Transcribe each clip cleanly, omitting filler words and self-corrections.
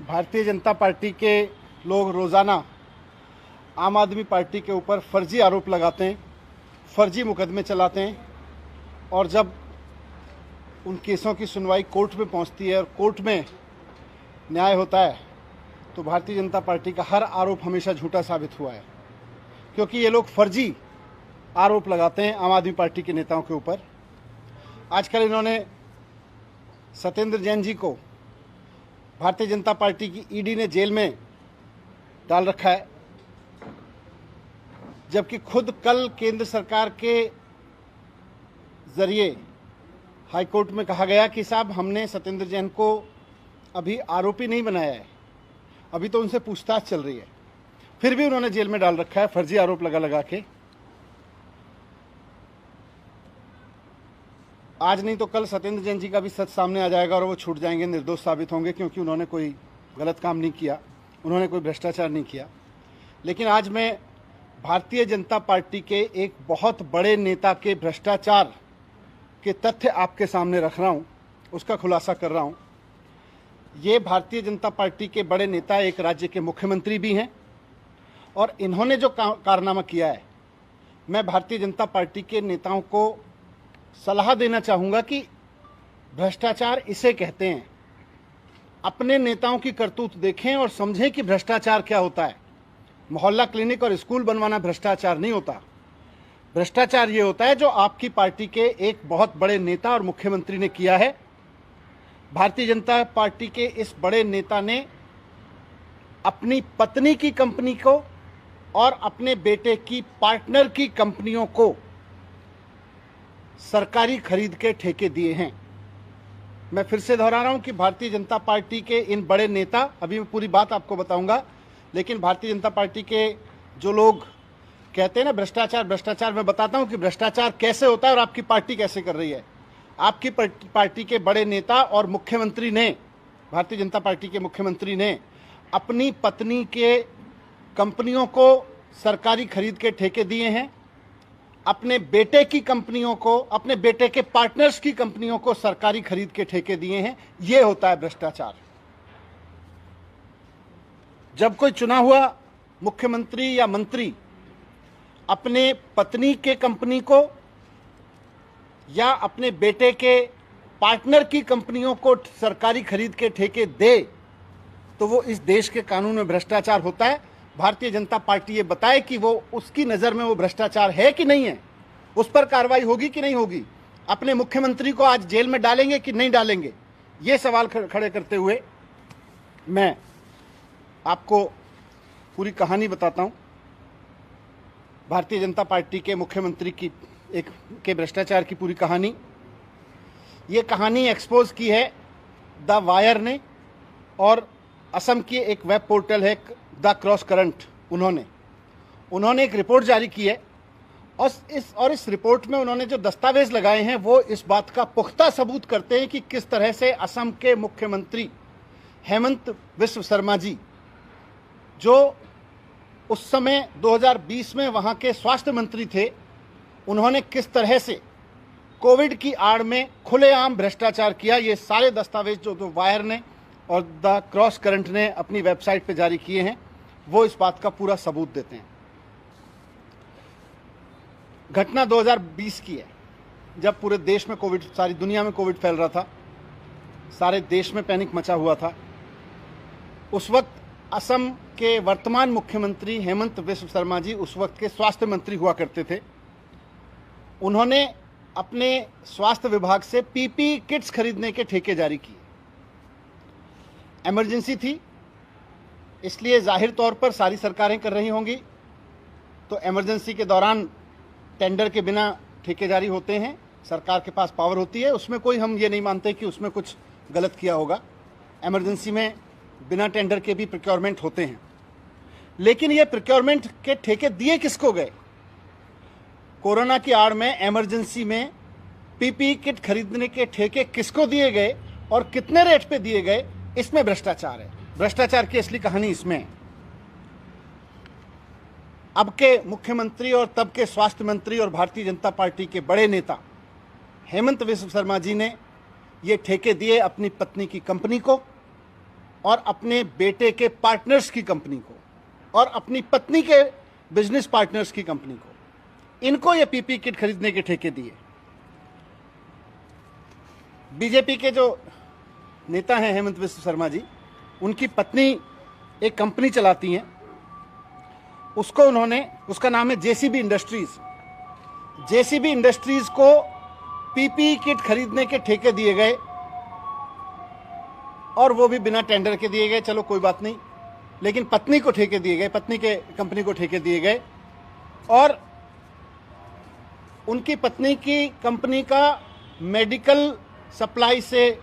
Bharatiya Janata party के लोग रोज़ाना आम आदमी पार्टी के ऊपर फर्जी आरोप लगाते हैं, फर्जी मुकदमे चलाते हैं और जब उन केसों की सुनवाई कोर्ट में पहुंचती है और कोर्ट में न्याय होता है तो भारतीय जनता पार्टी का हर आरोप हमेशा झूठा साबित हुआ है, क्योंकि ये लोग फर्जी आरोप लगाते हैं आम आदमी पार्टी के नेताओं के ऊपर। आजकल इन्होंने सत्येंद्र जैन जी को भारतीय जनता पार्टी की ईडी ने जेल में डाल रखा है, जबकि खुद कल केंद्र सरकार के जरिए हाई कोर्ट में कहा गया कि साहब हमने सत्येंद्र जैन को अभी आरोपी नहीं बनाया है, अभी तो उनसे पूछताछ चल रही है, फिर भी उन्होंने जेल में डाल रखा है फर्जी आरोप लगा लगा के। आज नहीं तो कल सत्येंद्र जैन जी का भी सच सामने आ जाएगा और वो छूट जाएंगे, निर्दोष साबित होंगे, क्योंकि उन्होंने कोई गलत काम नहीं किया, उन्होंने कोई भ्रष्टाचार नहीं किया। लेकिन आज मैं भारतीय जनता पार्टी के एक बहुत बड़े नेता के भ्रष्टाचार के तथ्य आपके सामने रख रहा हूं, उसका खुलासा कर रहा हूं। ये भारतीय जनता पार्टी के बड़े नेता एक राज्य के मुख्यमंत्री भी हैं और इन्होंने जो कारनामा किया है, मैं भारतीय जनता पार्टी के नेताओं को सलाह देना चाहूँगा कि भ्रष्टाचार इसे कहते हैं। अपने नेताओं की करतूत देखें और समझें कि भ्रष्टाचार क्या होता है। मोहल्ला क्लिनिक और स्कूल बनवाना भ्रष्टाचार नहीं होता। भ्रष्टाचार ये होता है जो आपकी पार्टी के एक बहुत बड़े नेता और मुख्यमंत्री ने किया है। भारतीय जनता पार्टी के इस बड़े नेता ने अपनी पत्नी की कंपनी को और अपने बेटे की पार्टनर की कंपनियों को सरकारी खरीद के ठेके दिए हैं। मैं फिर से दोहरा रहा हूं कि भारतीय जनता पार्टी के इन बड़े नेता, अभी मैं पूरी बात आपको बताऊंगा, लेकिन भारतीय जनता पार्टी के जो लोग कहते हैं ना भ्रष्टाचार भ्रष्टाचार, मैं बताता हूं कि भ्रष्टाचार कैसे होता है और आपकी पार्टी कैसे कर रही है। आपकी पार्टी के बड़े नेता और मुख्यमंत्री ने, भारतीय जनता पार्टी के मुख्यमंत्री ने अपनी पत्नी के कंपनियों को सरकारी खरीद के ठेके दिए हैं, अपने बेटे की कंपनियों को, अपने बेटे के पार्टनर्स की कंपनियों को सरकारी खरीद के ठेके दिए हैं। यह होता है भ्रष्टाचार। जब कोई चुना हुआ मुख्यमंत्री या मंत्री अपने पत्नी के कंपनी को या अपने बेटे के पार्टनर की कंपनियों को सरकारी खरीद के ठेके दे तो वो इस देश के कानून में भ्रष्टाचार होता है। भारतीय जनता पार्टी ये बताए कि वो उसकी नज़र में वो भ्रष्टाचार है कि नहीं है, उस पर कार्रवाई होगी कि नहीं होगी। अपने मुख्यमंत्री को आज जेल में डालेंगे कि नहीं डालेंगे, ये सवाल खड़े करते हुए मैं आपको पूरी कहानी बताता हूं। भारतीय जनता पार्टी के मुख्यमंत्री की के भ्रष्टाचार की पूरी कहानी, ये कहानी एक्सपोज की है द वायर ने और असम की एक वेब पोर्टल है द क्रॉस करंट, उन्होंने एक रिपोर्ट जारी की है और इस रिपोर्ट में उन्होंने जो दस्तावेज लगाए हैं वो इस बात का पुख्ता सबूत करते हैं कि किस तरह से असम के मुख्यमंत्री हेमंत बिस्व शर्मा जी, जो उस समय 2020 में वहां के स्वास्थ्य मंत्री थे, उन्होंने किस तरह से कोविड की आड़ में खुलेआम भ्रष्टाचार किया। ये सारे दस्तावेज जो वायर ने और द क्रॉस करंट ने अपनी वेबसाइट पे जारी किए हैं वो इस बात का पूरा सबूत देते हैं। घटना 2020 की है, जब पूरे देश में कोविड, सारी दुनिया में कोविड फैल रहा था, सारे देश में पैनिक मचा हुआ था। उस वक्त असम के वर्तमान मुख्यमंत्री हेमंत बिस्व शर्मा जी उस वक्त के स्वास्थ्य मंत्री हुआ करते थे। उन्होंने अपने स्वास्थ्य विभाग से पीपी किट्स खरीदने के ठेके जारी किए। इमरजेंसी थी, इसलिए जाहिर तौर पर सारी सरकारें कर रही होंगी, तो इमरजेंसी के दौरान टेंडर के बिना ठेके जारी होते हैं, सरकार के पास पावर होती है, उसमें कोई हम ये नहीं मानते कि उसमें कुछ गलत किया होगा। इमरजेंसी में बिना टेंडर के भी प्रोक्योरमेंट होते हैं। लेकिन ये प्रोक्योरमेंट के ठेके दिए किसको गए? कोरोना की आड़ में इमरजेंसी में पीपी किट खरीदने के ठेके किसको दिए गए और कितने रेट पे दिए गए, इसमें भ्रष्टाचार है। भ्रष्टाचार की असली कहानी इसमें है। अब के मुख्यमंत्री और तब के स्वास्थ्य मंत्री और भारतीय जनता पार्टी के बड़े नेता हेमंत बिस्व शर्मा जी ने ये ठेके दिए अपनी पत्नी की कंपनी को और अपने बेटे के पार्टनर्स की कंपनी को और अपनी पत्नी के बिजनेस पार्टनर्स की कंपनी को, इनको ये पीपी किट खरीदने के ठेके दिए। बीजेपी के जो नेता हैं हेमंत बिस्व शर्मा जी, उनकी पत्नी एक कंपनी चलाती हैं, उसको उन्होंने, उसका नाम है जेसीबी इंडस्ट्रीज। जेसीबी इंडस्ट्रीज को पीपी किट खरीदने के ठेके दिए गए और वो भी बिना टेंडर के दिए गए, चलो कोई बात नहीं, लेकिन पत्नी को ठेके दिए गए, पत्नी के कंपनी को ठेके दिए गए और उनकी पत्नी की कंपनी का मेडिकल सप्लाई से,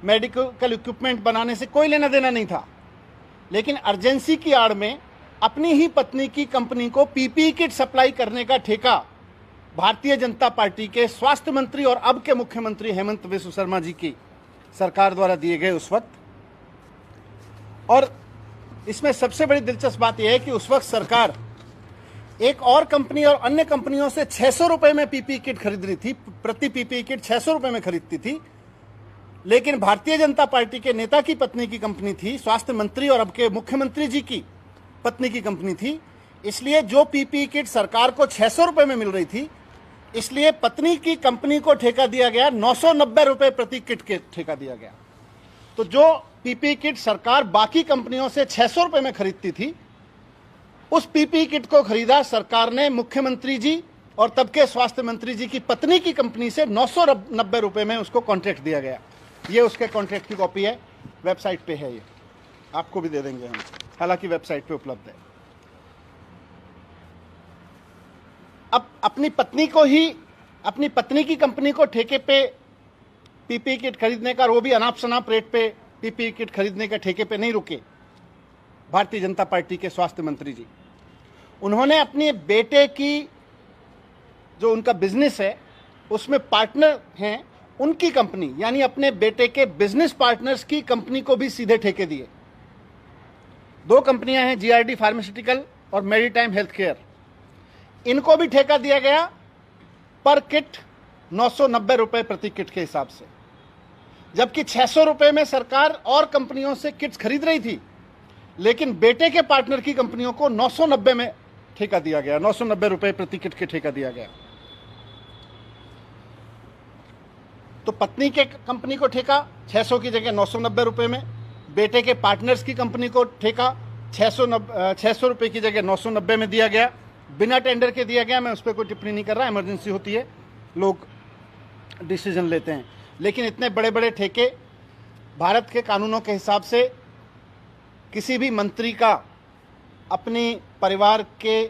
मेडिकल इक्विपमेंट बनाने से कोई लेना देना नहीं था, लेकिन अर्जेंसी की आड़ में अपनी ही पत्नी की कंपनी को पीपी किट सप्लाई करने का ठेका भारतीय जनता पार्टी के स्वास्थ्य मंत्री और अब के मुख्यमंत्री हेमंत बिस्व शर्मा जी की सरकार द्वारा दिए गए उस वक्त। और इसमें सबसे बड़ी दिलचस्प बात यह है कि उस वक्त सरकार एक और कंपनी और अन्य कंपनियों से 600 रुपए में पीपी किट खरीद रही थी, प्रति पीपी किट 600 रुपए में खरीदती थी, लेकिन भारतीय जनता पार्टी के नेता की पत्नी की कंपनी थी, स्वास्थ्य मंत्री और अब के मुख्यमंत्री जी की पत्नी की कंपनी थी, इसलिए जो पीपी किट सरकार को 600 रुपए में मिल रही थी, इसलिए पत्नी की कंपनी को ठेका दिया गया 990 रुपए प्रति किट के ठेका दिया गया। तो जो पीपी किट सरकार बाकी कंपनियों से 600 रुपए में खरीदती थी, उस पीपी किट को खरीदा सरकार ने मुख्यमंत्री जी और तब के स्वास्थ्य मंत्री जी की पत्नी की कंपनी से 990 रुपए में उसको कॉन्ट्रैक्ट दिया गया। ये उसके कॉन्ट्रैक्ट की कॉपी है, वेबसाइट पे है, ये आपको भी दे देंगे हम, हालांकि वेबसाइट पे उपलब्ध है। अब अपनी पत्नी को ही, अपनी पत्नी की कंपनी को ठेके पे पीपी किट खरीदने का, वो भी अनाप शनाप रेट पे पीपी किट खरीदने का ठेके पे नहीं रुके भारतीय जनता पार्टी के स्वास्थ्य मंत्री जी। उन्होंने अपने बेटे की जो उनका बिजनेस है उसमें पार्टनर हैं, उनकी कंपनी यानी अपने बेटे के बिजनेस पार्टनर्स की कंपनी को भी सीधे ठेके दिए। दो कंपनियां हैं, जीआरडी फार्मास्यूटिकल और मेरीटाइम हेल्थ केयर, इनको भी ठेका दिया गया पर किट 990 रुपए प्रति किट के हिसाब से, जबकि 600 रुपए में सरकार और कंपनियों से किट्स खरीद रही थी, लेकिन बेटे के पार्टनर की कंपनियों को 990 में ठेका दिया गया, 990 रुपए प्रति किट के ठेका दिया गया। तो पत्नी के कंपनी को ठेका 600 की जगह 990 रुपए में, बेटे के पार्टनर्स की कंपनी को ठेका 600 रुपए की जगह 990 में दिया गया, बिना टेंडर के दिया गया। मैं उस पर कोई टिप्पणी नहीं कर रहा, इमरजेंसी होती है, लोग डिसीजन लेते हैं, लेकिन इतने बड़े बड़े ठेके भारत के कानूनों के हिसाब से किसी भी मंत्री का अपने परिवार के,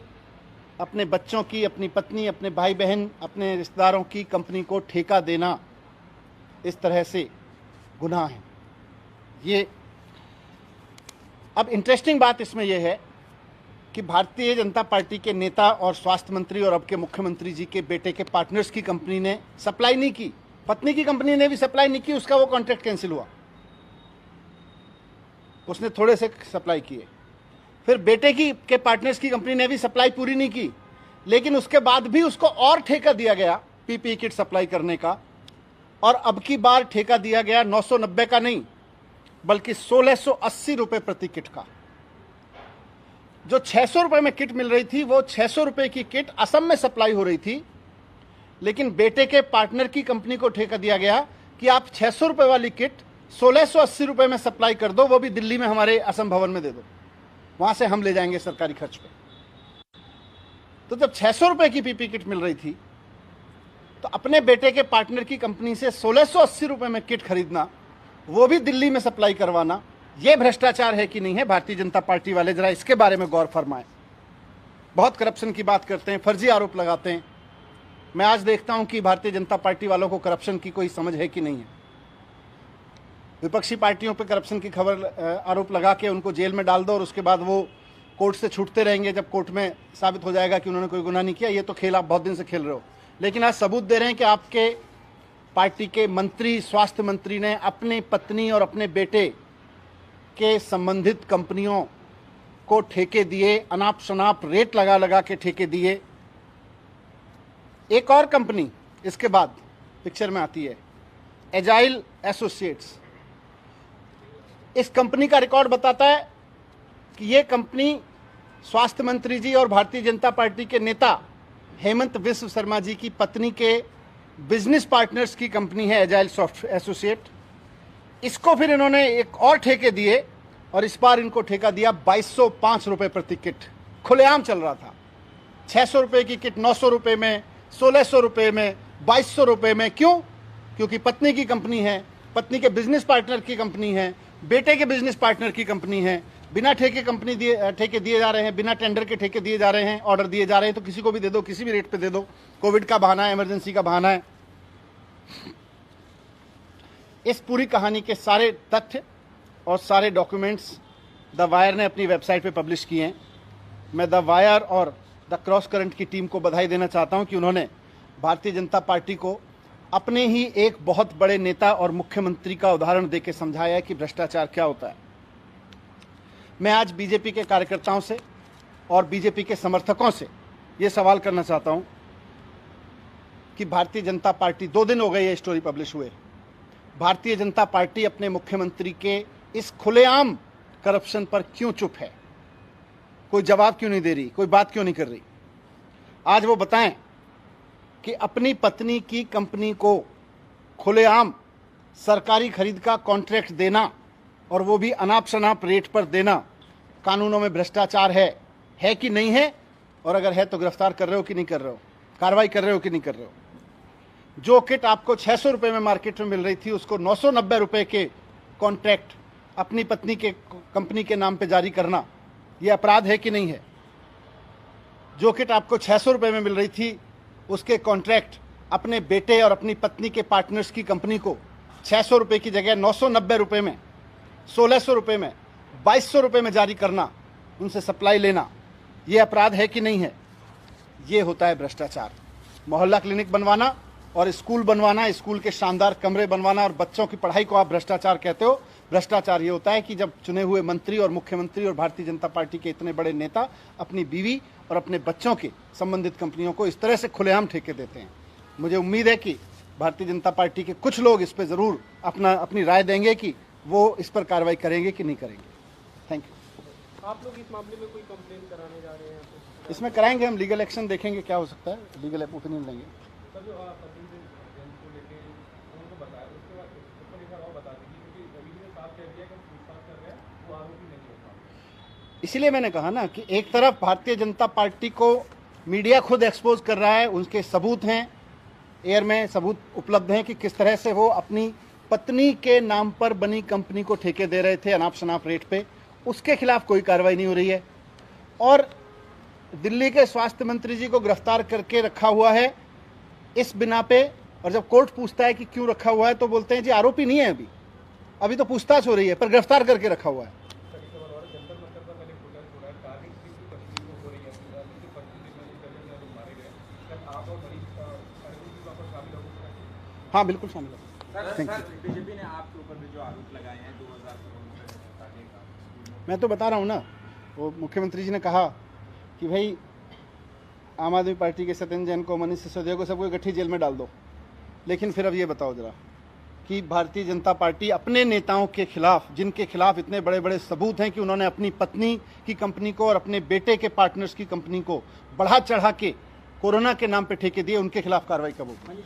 अपने बच्चों की, अपनी पत्नी, अपने भाई बहन, अपने रिश्तेदारों की कंपनी को ठेका देना इस तरह से गुनाह है। ये अब इंटरेस्टिंग बात इसमें यह है कि भारतीय जनता पार्टी के नेता और स्वास्थ्य मंत्री और अब के मुख्यमंत्री जी के बेटे के पार्टनर्स की कंपनी ने सप्लाई नहीं की, पत्नी की कंपनी ने भी सप्लाई नहीं की, उसका वो कॉन्ट्रैक्ट कैंसिल हुआ, उसने थोड़े से सप्लाई किए। फिर बेटे की के पार्टनर्स की कंपनी ने भी सप्लाई पूरी नहीं की, लेकिन उसके बाद भी उसको और ठेका दिया गया पीपी किट सप्लाई करने का, और अब की बार ठेका दिया गया 990 का नहीं बल्कि 1680 रुपए प्रति किट का। जो 600 रुपए में किट मिल रही थी, वो 600 रुपए की किट असम में सप्लाई हो रही थी, लेकिन बेटे के पार्टनर की कंपनी को ठेका दिया गया कि आप 600 रुपए वाली किट 1680 रुपए में सप्लाई कर दो, वो भी दिल्ली में हमारे असम भवन में दे दो, वहां से हम ले जाएंगे सरकारी खर्च पे। तो जब 600 रुपए की पीपी किट मिल रही थी, तो अपने बेटे के पार्टनर की कंपनी से 1680 रुपए में किट खरीदना, वो भी दिल्ली में सप्लाई करवाना, यह भ्रष्टाचार है कि नहीं है? भारतीय जनता पार्टी वाले जरा इसके बारे में गौर फरमाएं। बहुत करप्शन की बात करते हैं, फर्जी आरोप लगाते हैं। मैं आज देखता हूं कि भारतीय जनता पार्टी वालों को करप्शन की कोई समझ है कि नहीं है। विपक्षी पार्टियों पर करप्शन की खबर, आरोप लगा के उनको जेल में डाल दो और उसके बाद वो कोर्ट से छूटते रहेंगे जब कोर्ट में साबित हो जाएगा कि उन्होंने कोई गुनाह नहीं किया। ये तो खेल आप बहुत दिन से खेल रहे हो, लेकिन आज सबूत दे रहे हैं कि आपके पार्टी के मंत्री, स्वास्थ्य मंत्री ने अपनी पत्नी और अपने बेटे के संबंधित कंपनियों को ठेके दिए, अनाप शनाप रेट लगा लगा के ठेके दिए। एक और कंपनी इसके बाद पिक्चर में आती है, एजाइल एसोसिएट्स। इस कंपनी का रिकॉर्ड बताता है कि ये कंपनी स्वास्थ्य मंत्री जी और भारतीय जनता पार्टी के नेता हेमंत विश्व शर्मा जी की पत्नी के बिजनेस पार्टनर्स की कंपनी है एजाइल सॉफ्ट एसोसिएट। इसको फिर इन्होंने एक और ठेके दिए और इस बार इनको ठेका दिया 2205 रुपये प्रति किट। खुलेआम चल रहा था। 600 रुपये की किट 900 रुपये में, 1600 रुपये में, 2200 रुपये में। क्यों? क्योंकि पत्नी की कंपनी है, पत्नी के बिजनेस पार्टनर की कंपनी है, बेटे के बिजनेस पार्टनर की कंपनी है। बिना ठेके ठेके दिए जा रहे हैं, बिना टेंडर के ठेके दिए जा रहे हैं, ऑर्डर दिए जा रहे हैं। तो किसी को भी दे दो, किसी भी रेट पे दे दो। कोविड का बहाना है, इमरजेंसी का बहाना है। इस पूरी कहानी के सारे तथ्य और सारे डॉक्यूमेंट्स द वायर ने अपनी वेबसाइट पे पब्लिश किए हैं। मैं द वायर और द क्रॉस करंट की टीम को बधाई देना चाहता हूं कि उन्होंने भारतीय जनता पार्टी को अपने ही एक बहुत बड़े नेता और मुख्यमंत्री का उदाहरण देकर समझाया है कि भ्रष्टाचार क्या होता है। मैं आज बीजेपी के कार्यकर्ताओं से और बीजेपी के समर्थकों से ये सवाल करना चाहता हूं कि भारतीय जनता पार्टी, 2 दिन हो गए ये स्टोरी पब्लिश हुए, भारतीय जनता पार्टी अपने मुख्यमंत्री के इस खुलेआम करप्शन पर क्यों चुप है? कोई जवाब क्यों नहीं दे रही? कोई बात क्यों नहीं कर रही? आज वो बताएं कि अपनी पत्नी की कंपनी को खुलेआम सरकारी खरीद का कॉन्ट्रैक्ट देना और वो भी अनाप शनाप रेट पर देना कानूनों में भ्रष्टाचार है कि नहीं है? और अगर है तो गिरफ्तार कर रहे हो कि नहीं कर रहे हो? कार्रवाई कर रहे हो कि नहीं कर रहे हो? जो किट आपको 600 रुपये में मार्केट में मिल रही थी, उसको 990 रुपये के कॉन्ट्रैक्ट अपनी पत्नी के कंपनी के नाम पे जारी करना, यह अपराध है कि नहीं है? जो किट आपको 600 रुपये में मिल रही थी, उसके कॉन्ट्रैक्ट अपने बेटे और अपनी पत्नी के पार्टनर्स की कंपनी को 600 रुपये की जगह 990 रुपये में, 1600 रुपये में, 2200 रुपये में जारी करना, उनसे सप्लाई लेना, यह अपराध है कि नहीं है? ये होता है भ्रष्टाचार। मोहल्ला क्लिनिक बनवाना और स्कूल बनवाना, स्कूल के शानदार कमरे बनवाना और बच्चों की पढ़ाई को आप भ्रष्टाचार कहते हो? भ्रष्टाचार ये होता है कि जब चुने हुए मंत्री और मुख्यमंत्री और भारतीय जनता पार्टी के इतने बड़े नेता अपनी बीवी और अपने बच्चों के संबंधित कंपनियों को इस तरह से खुलेआम ठेके देते हैं। मुझे उम्मीद है कि भारतीय जनता पार्टी के कुछ लोग इस पर ज़रूर अपनी राय देंगे कि वो इस पर कार्रवाई करेंगे कि नहीं करेंगे। Thank you. आप लोग इस मामले में कोई कंप्लेंट कराने जा रहे हैं? इसमें कराएंगे हम, लीगल एक्शन देखेंगे क्या हो सकता है, लीगल ओपिनियन लेंगे। सर, जो को लेके उनको बताया, उसके बाद ऊपर एक बार और बता दीजिए, क्योंकि रवि ने साफ कह दिया कि हम पूछताछ कर रहे हैं, वो आरोपी नहीं होता। इसीलिए मैंने कहा ना कि एक तरफ भारतीय जनता पार्टी को मीडिया खुद एक्सपोज कर रहा है, उनके सबूत हैं, एयर में सबूत उपलब्ध हैं कि किस तरह से वो अपनी पत्नी के नाम पर बनी कंपनी को ठेके दे रहे थे अनाप शनाप रेट पे। उसके खिलाफ कोई कार्रवाई नहीं हो रही है और दिल्ली के स्वास्थ्य मंत्री जी को गिरफ्तार करके रखा हुआ है इस बिना पे। और जब कोर्ट पूछता है कि क्यों रखा हुआ है तो बोलते हैं जी आरोपी नहीं है, अभी तो पूछताछ हो रही है, पर गिरफ्तार करके रखा हुआ है। हाँ बिल्कुल शामिल है। बीजेपी ने आपके ऊपर भी जो आरोप लगाए हैं 2016 का, मैं तो बता रहा हूँ ना, वो मुख्यमंत्री जी ने कहा कि भाई आम आदमी पार्टी के सत्येंद्र जैन को, मनीष सिसोदिया को, सबको इकट्ठी जेल में डाल दो। लेकिन फिर अब ये बताओ जरा कि भारतीय जनता पार्टी अपने नेताओं के खिलाफ, जिनके खिलाफ इतने बड़े बड़े सबूत हैं कि उन्होंने अपनी पत्नी की कंपनी को और अपने बेटे के पार्टनर्स की कंपनी को बढ़ा चढ़ा के कोरोना के नाम पे ठेके दिए, उनके खिलाफ कार्रवाई कब होगी?